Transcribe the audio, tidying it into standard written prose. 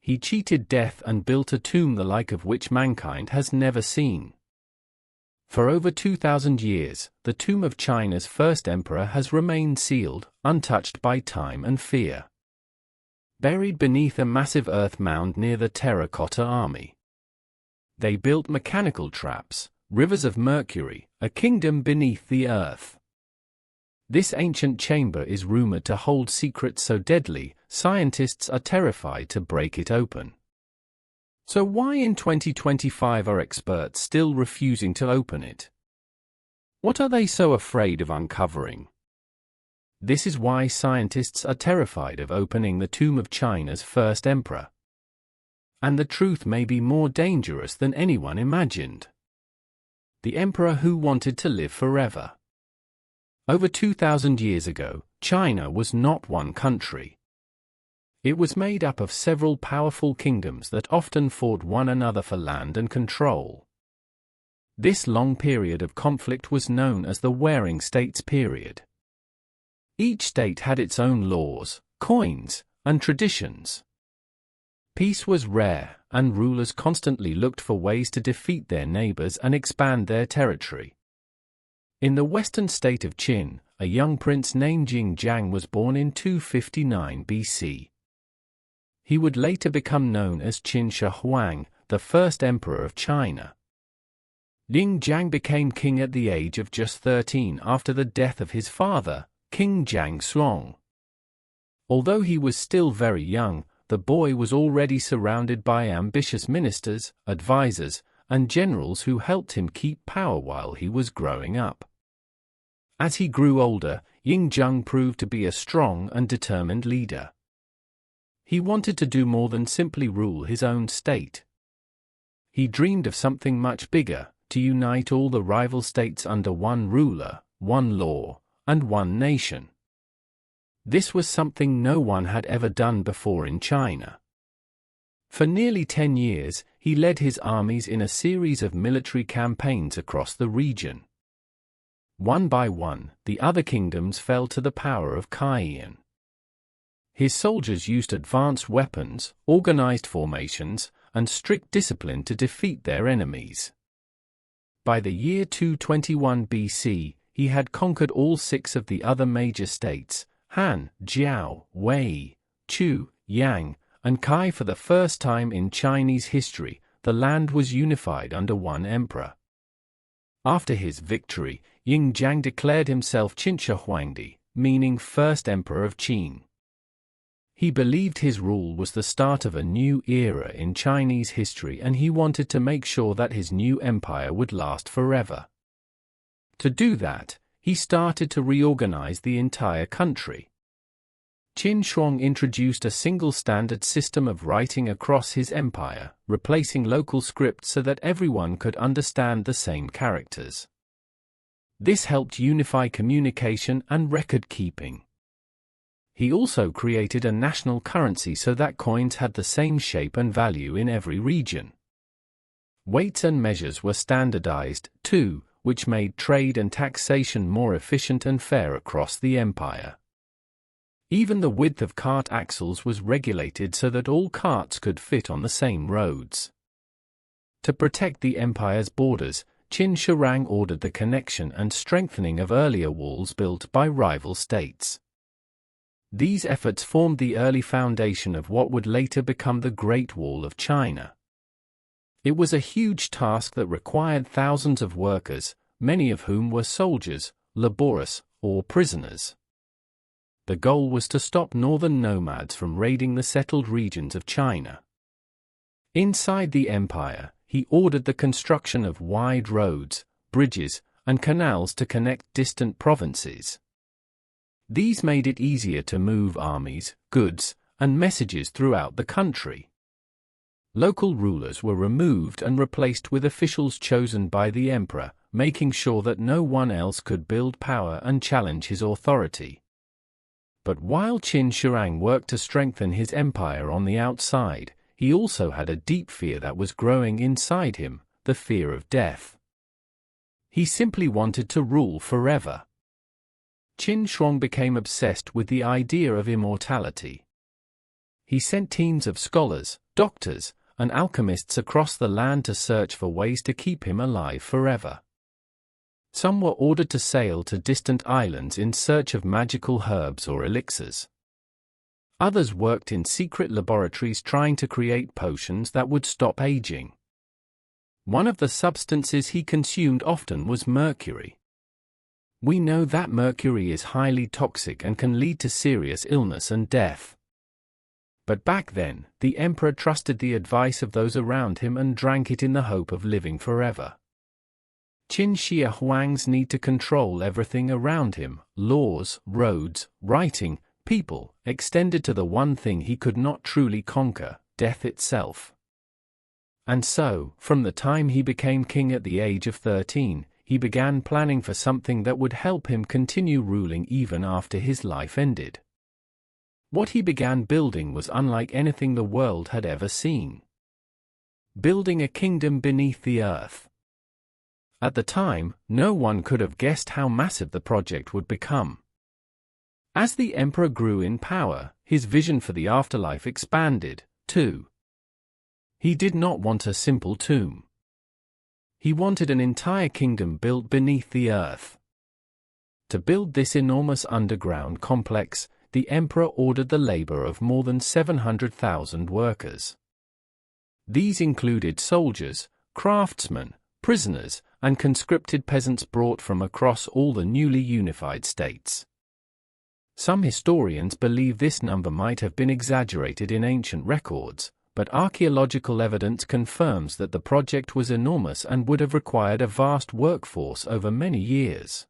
He cheated death and built a tomb the like of which mankind has never seen. For over 2,000 years, the tomb of China's first emperor has remained sealed, untouched by time and fear. Buried beneath a massive earth mound near the Terracotta army. They built mechanical traps, rivers of mercury, a kingdom beneath the earth. This ancient chamber is rumored to hold secrets so deadly, scientists are terrified to break it open. So why in 2025 are experts still refusing to open it? What are they so afraid of uncovering? This is why scientists are terrified of opening the tomb of China's first emperor. And the truth may be more dangerous than anyone imagined. The emperor who wanted to live forever. Over 2,000 years ago, China was not one country. It was made up of several powerful kingdoms that often fought one another for land and control. This long period of conflict was known as the Warring States period. Each state had its own laws, coins, and traditions. Peace was rare, and rulers constantly looked for ways to defeat their neighbors and expand their territory. In the western state of Qin, a young prince named Jing was born in 259 BC. He would later become known as Qin Shi Huang, the first emperor of China. Jing became king at the age of just 13 after the death of his father, King Xuang. Although he was still very young, the boy was already surrounded by ambitious ministers, advisors, and generals who helped him keep power while he was growing up. As he grew older, Jing proved to be a strong and determined leader. He wanted to do more than simply rule his own state. He dreamed of something much bigger, to unite all the rival states under one ruler, one law, and one nation. This was something no one had ever done before in China. For nearly 10 years, he led his armies in a series of military campaigns across the region. One by one, the other kingdoms fell to the power of Kaiyan. His soldiers used advanced weapons, organized formations, and strict discipline to defeat their enemies. By the year 221 BC, he had conquered all 6 of the other major states, Han, Jiao, Wei, Chu, Yang, and Kai. For the first time in Chinese history, the land was unified under one emperor. After his victory, Jing declared himself Qin Shi Huangdi, meaning first emperor of Qin. He believed his rule was the start of a new era in Chinese history, and he wanted to make sure that his new empire would last forever. To do that, he started to reorganize the entire country. Qin Shi introduced a single standard system of writing across his empire, replacing local scripts so that everyone could understand the same characters. This helped unify communication and record-keeping. He also created a national currency so that coins had the same shape and value in every region. Weights and measures were standardized, too, which made trade and taxation more efficient and fair across the empire. Even the width of cart axles was regulated so that all carts could fit on the same roads. To protect the empire's borders, Qin Shi Huang ordered the connection and strengthening of earlier walls built by rival states. These efforts formed the early foundation of what would later become the Great Wall of China. It was a huge task that required thousands of workers, many of whom were soldiers, laborious, or prisoners. The goal was to stop northern nomads from raiding the settled regions of China. Inside the empire, he ordered the construction of wide roads, bridges, and canals to connect distant provinces. These made it easier to move armies, goods, and messages throughout the country. Local rulers were removed and replaced with officials chosen by the emperor, making sure that no one else could build power and challenge his authority. But while Qin Shi Huang worked to strengthen his empire on the outside, he also had a deep fear that was growing inside him, the fear of death. He simply wanted to rule forever. Qin Shi Huang became obsessed with the idea of immortality. He sent teams of scholars, doctors, and alchemists across the land to search for ways to keep him alive forever. Some were ordered to sail to distant islands in search of magical herbs or elixirs. Others worked in secret laboratories trying to create potions that would stop aging. One of the substances he consumed often was mercury. We know that mercury is highly toxic and can lead to serious illness and death. But back then, the emperor trusted the advice of those around him and drank it in the hope of living forever. Qin Shi Huang's need to control everything around him, laws, roads, writing, people, extended to the one thing he could not truly conquer, death itself. And so, from the time he became king at the age of 13, he began planning for something that would help him continue ruling even after his life ended. What he began building was unlike anything the world had ever seen. Building a kingdom beneath the earth. At the time, no one could have guessed how massive the project would become. As the emperor grew in power, his vision for the afterlife expanded, too. He did not want a simple tomb. He wanted an entire kingdom built beneath the earth. To build this enormous underground complex, the emperor ordered the labor of more than 700,000 workers. These included soldiers, craftsmen, prisoners, and conscripted peasants brought from across all the newly unified states. Some historians believe this number might have been exaggerated in ancient records, but archaeological evidence confirms that the project was enormous and would have required a vast workforce over many years.